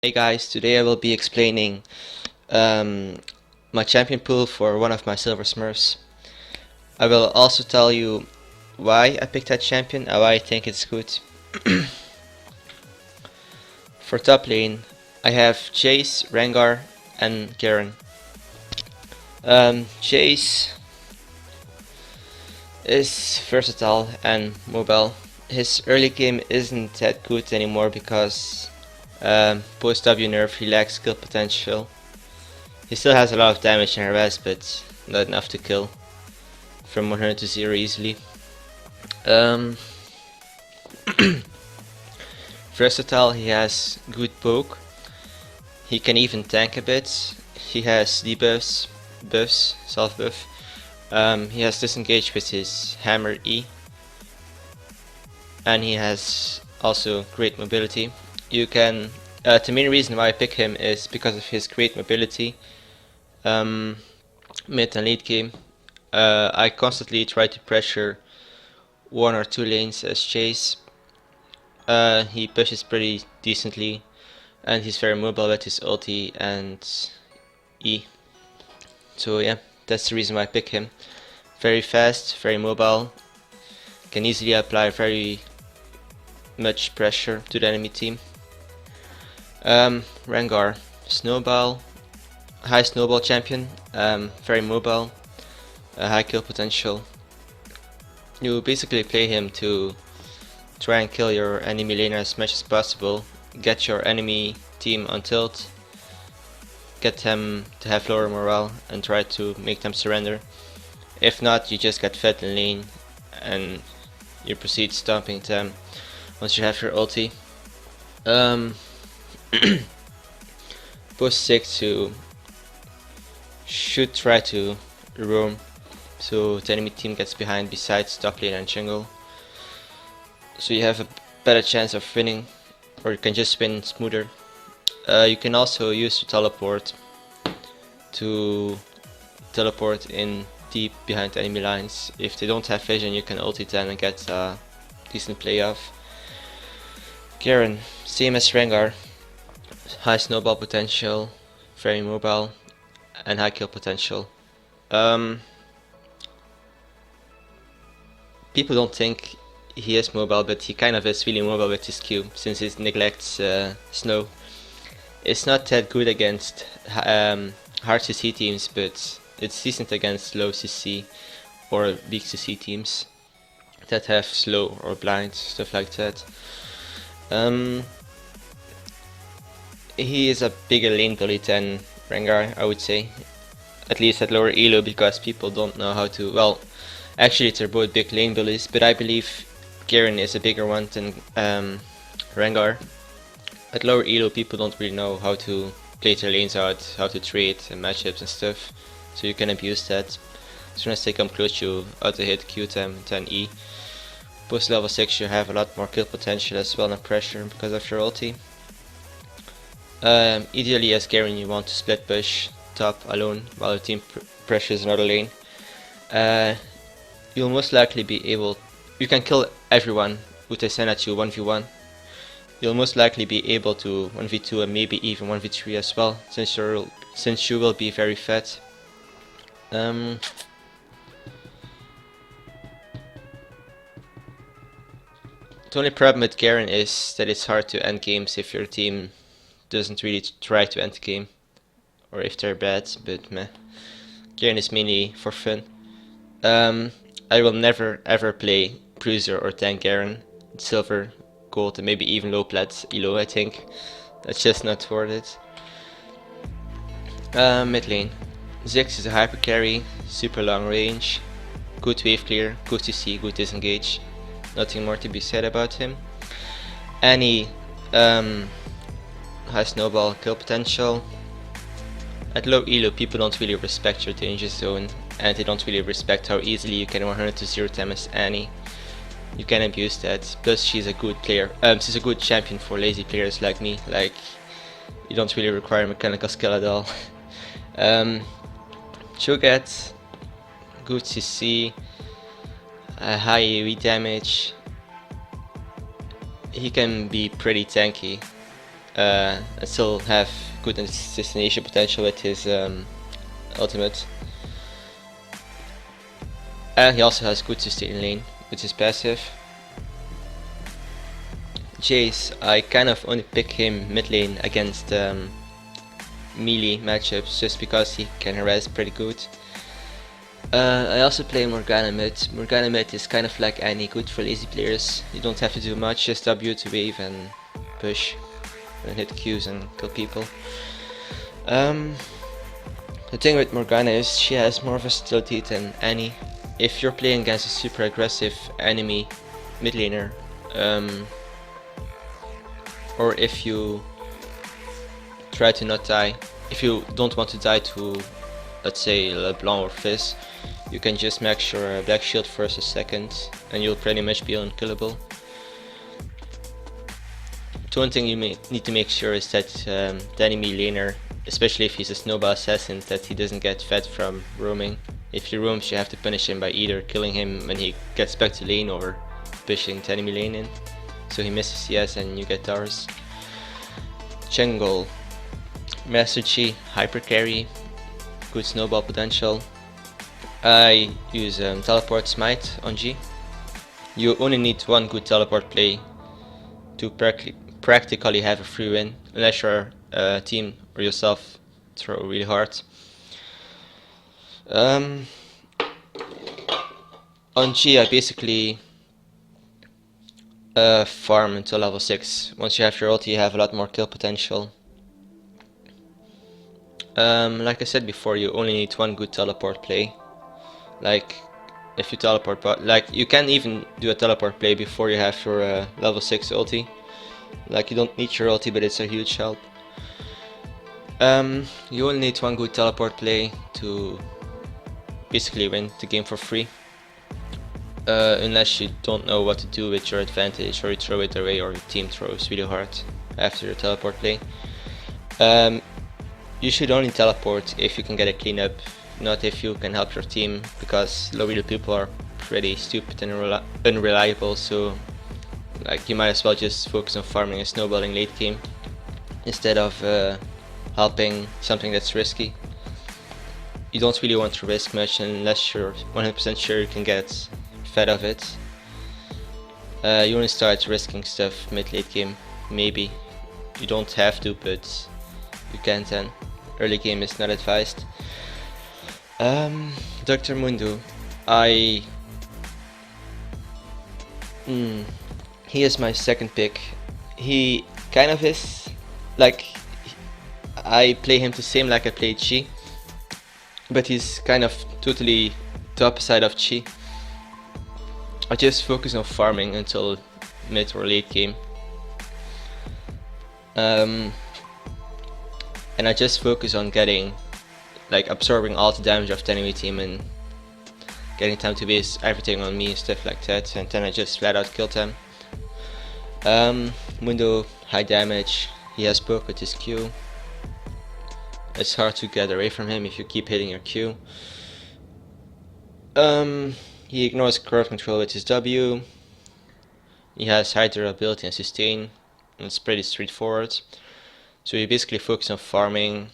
Hey guys, today I will be explaining my champion pool for one of my silver smurfs. I will also tell you why I picked that champion and why I think it's good. For top lane, I have Jayce, Rengar and Garen. Jayce is versatile and mobile. His early game isn't that good anymore because post W nerf he lacks skill potential. He still has a lot of damage and harass, but not enough to kill from 100 to 0 easily. Versatile, he has good poke. He can even tank a bit. He has debuffs, buffs, self buff. He has disengage with his hammer E. And he has also great mobility. You can the main reason why I pick him is because of his great mobility. Mid and late game, I constantly try to pressure one or two lanes as Jayce. He pushes pretty decently, and he's very mobile with his ulti and E. So yeah, that's the reason why I pick him. Very fast, very mobile, can easily apply very much pressure to the enemy team. Rengar, Snowball, high Snowball champion, very mobile, high kill potential. You basically play him to try and kill your enemy laner as much as possible, get your enemy team on tilt, get them to have lower morale and try to make them surrender. If not, you just get fed in lane and you proceed stomping them once you have your ulti. Post 6 you should try to roam so the enemy team gets behind besides top lane and jungle, so you have a better chance of winning, or you can just win smoother. You can also use the teleport to teleport in deep behind enemy lines. If they don't have vision, you can ulti them and get a decent play off. Garen, same as Rengar, high snowball potential, very mobile, and high kill potential. People don't think he is mobile, but he kind of is really mobile with his Q, since he neglects snow. It's not that good against hard CC teams, but it's decent against low CC or weak CC teams that have slow or blind, stuff like that. He is a bigger lane bully than Rengar, I would say. At least at lower elo, because people don't know how to, well, actually they're both big lane bullies, but I believe Garen is a bigger one than Rengar. At lower elo people don't really know how to play their lanes out, how to trade and matchups and stuff, so you can abuse that. As soon as they come close you auto hit Q them, then E. Post level 6 you have a lot more kill potential as well and pressure because of your ulti. Ideally as Garen you want to split push top alone while your team pressures another lane. You'll most likely be able, you can kill everyone who they send at you 1v1. You'll most likely be able to 1v2 and maybe even 1v3 as well, since you will be very fed. The only problem with Garen is that it's hard to end games if your team doesn't really try to end the game, or if they're bad, but meh. Garen is mainly for fun. I will never ever play Bruiser or tank Garen, silver, gold and maybe even low plat elo, I think. That's just not worth it. Mid lane. Ziggs is a hypercarry, super long range, good wave clear, good CC, good disengage. Nothing more to be said about him. Annie, high snowball, kill potential. At low elo people don't really respect your danger zone, and they don't really respect how easily you can 100 to 0 them as Annie. You can abuse that, plus she's a good player, she's a good champion for lazy players like me, like you don't really require mechanical skill at all. Cho'gath, good CC, high AoE damage, he can be pretty tanky. and still have good assassination potential with his ultimate. And he also has good sustain lane with his passive. Jayce, I kind of only pick him mid lane against melee matchups just because he can harass pretty good. I also play Morgana mid. Morgana mid is kind of like any good for lazy players. You don't have to do much, just W to wave and push and hit Qs and kill people. The thing with Morgana is she has more versatility than any. If you're playing against a super aggressive enemy mid laner, or if you try to not die, if you don't want to die to, let's say, LeBlanc or Fizz, you can just max your black shield first or second and you'll pretty much be unkillable. The one thing you need to make sure is that the enemy laner, especially if he's a Snowball assassin, that he doesn't get fed from roaming. If he roams, you have to punish him by either killing him when he gets back to lane or pushing the enemy lane in, so he misses CS and you get towers. Jungle, Master Chi, Hypercarry, good Snowball potential. I use Teleport Smite on G. You only need one good teleport play to practically have a free win, unless your team or yourself throw really hard. On G, I basically farm until level 6. Once you have your ulti, you have a lot more kill potential. Like I said before, you only need one good teleport play. Like, if you teleport, but like you can even do a teleport play before you have your level 6 ulti. Like, you don't need your ulti, but it's a huge help. You only need one good teleport play to basically win the game for free. Unless you don't know what to do with your advantage, or you throw it away, or your team throws really hard after your teleport play. You should only teleport if you can get a cleanup, not if you can help your team, because low elo people are pretty stupid and unreliable, so like you might as well just focus on farming and snowballing late game instead of helping something that's risky. You don't really want to risk much unless you're 100% sure you can get fed of it. You only start risking stuff mid-late game, maybe. You don't have to, but you can then. Early game is not advised. Dr. Mundo, he is my second pick. He kind of is, like, I play him the same like I play Chi, but he's kind of totally the opposite of Chi. I just focus on farming until mid or late game. And I just focus on getting, like, absorbing all the damage of the enemy team and getting time to base everything on me and stuff like that, and then I just flat out kill them. Mundo, high damage, he has poke with his Q. It's hard to get away from him if you keep hitting your Q. He ignores crowd control with his W. He has high durability and sustain, and it's pretty straightforward. So you basically focus on farming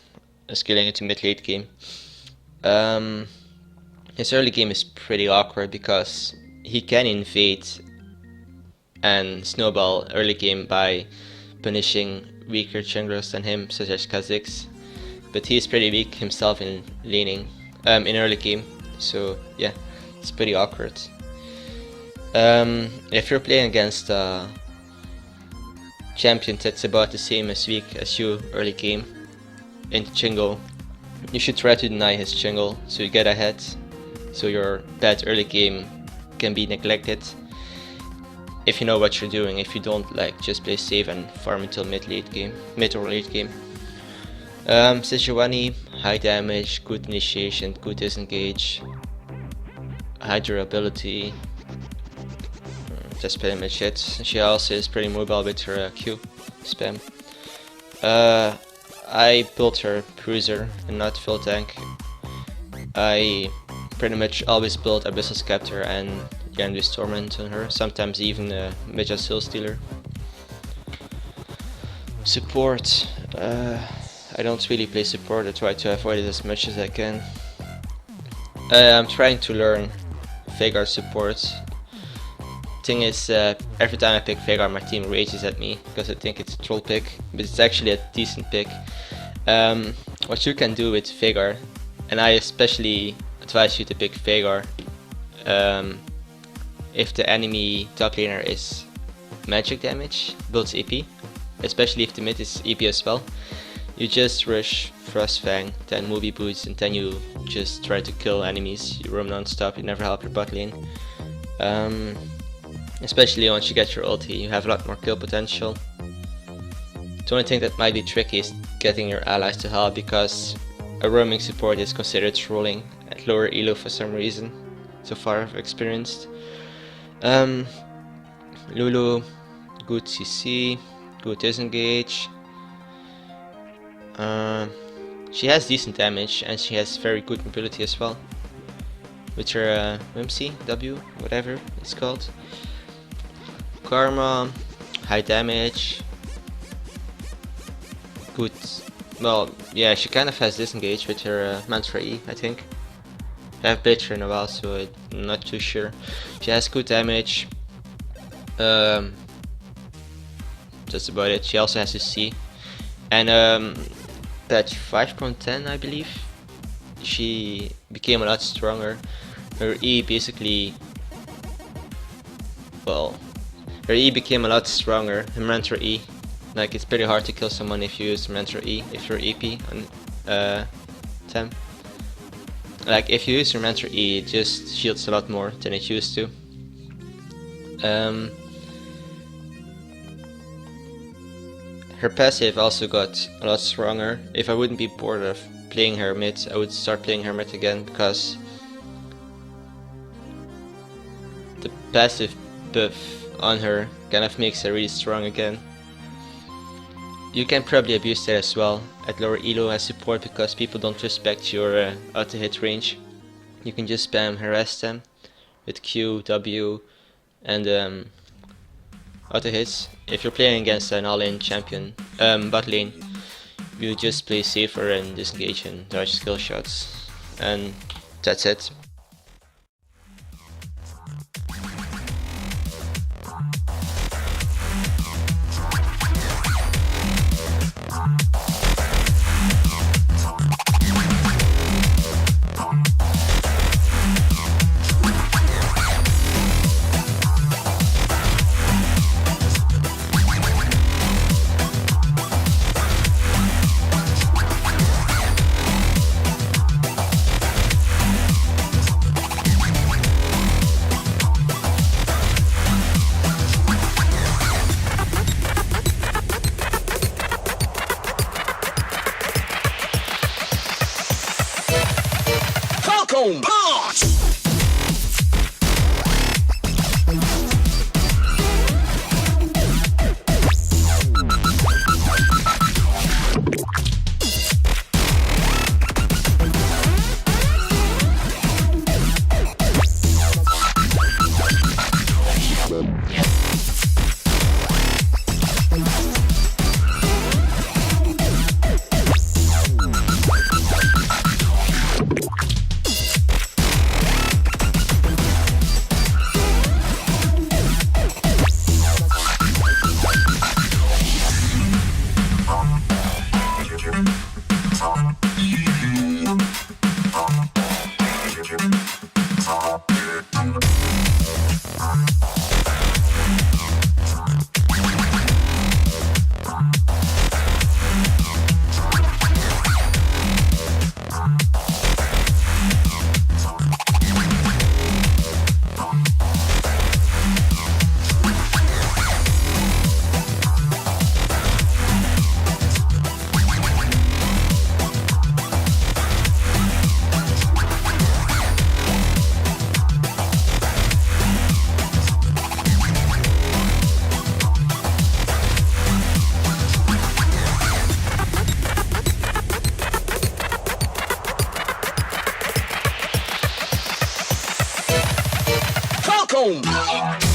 and scaling into mid-late game. His early game is pretty awkward because he can invade and snowball early game by punishing weaker junglers than him, such as Ziggs, but he is pretty weak himself in laning in early game, so yeah, it's pretty awkward. If you're playing against a champion that's about the same as weak as you early game in the jungle, you should try to deny his jungle so you get ahead, so your bad early game can be neglected. If you know what you're doing, if you don't, like, just play safe and farm until mid or late game. Sejuani, high damage, good initiation, good disengage, high durability. That's pretty much it. She also is pretty mobile with her Q spam. I built her bruiser and not full tank. I pretty much always build Abyssal Scepter and Yandu's Torment on her, sometimes even Midja Soul Stealer. Support. I don't really play support. I try to avoid it as much as I can. I'm trying to learn Veigar support. Thing is, every time I pick Veigar, my team rages at me because I think it's a troll pick, but it's actually a decent pick. What you can do with Veigar, and I especially advise you to pick Veigar, if the enemy top laner is magic damage, builds EP, especially if the mid is EP as well. You just rush Frostfang, then movie boots, and then you just try to kill enemies. You roam non-stop, you never help your bot lane. Especially once you get your ulti, you have a lot more kill potential. The only thing that might be tricky is getting your allies to help, because a roaming support is considered trolling at lower elo for some reason. So far I've experienced. Lulu, good CC, good disengage. She has decent damage and she has very good mobility as well, with her Whimsy W, whatever it's called. Karma, high damage, good. Well, yeah, she kind of has disengage with her Mantra E, I think. I have played her in a while, so I'm not too sure. She has good damage. That's about it. She also has a C. And patch 5.10, I believe, she became a lot stronger. Her E basically, well, her E became a lot stronger. Her Mantra E, like, it's pretty hard to kill someone if you use Mantra E if you're EP on temp. Like, if you use your Mantra E, it just shields a lot more than it used to. Her passive also got a lot stronger. If I wouldn't be bored of playing her mid, I would start playing her mid again, because the passive buff on her kind of makes her really strong again. You can probably abuse that as well at lower elo as support, because people don't respect your auto hit range. You can just spam harass them with Q, W, and auto hits. If you're playing against an all-in champion bot lane, you just play safer and disengage and dodge skill shots, and that's it. Boom!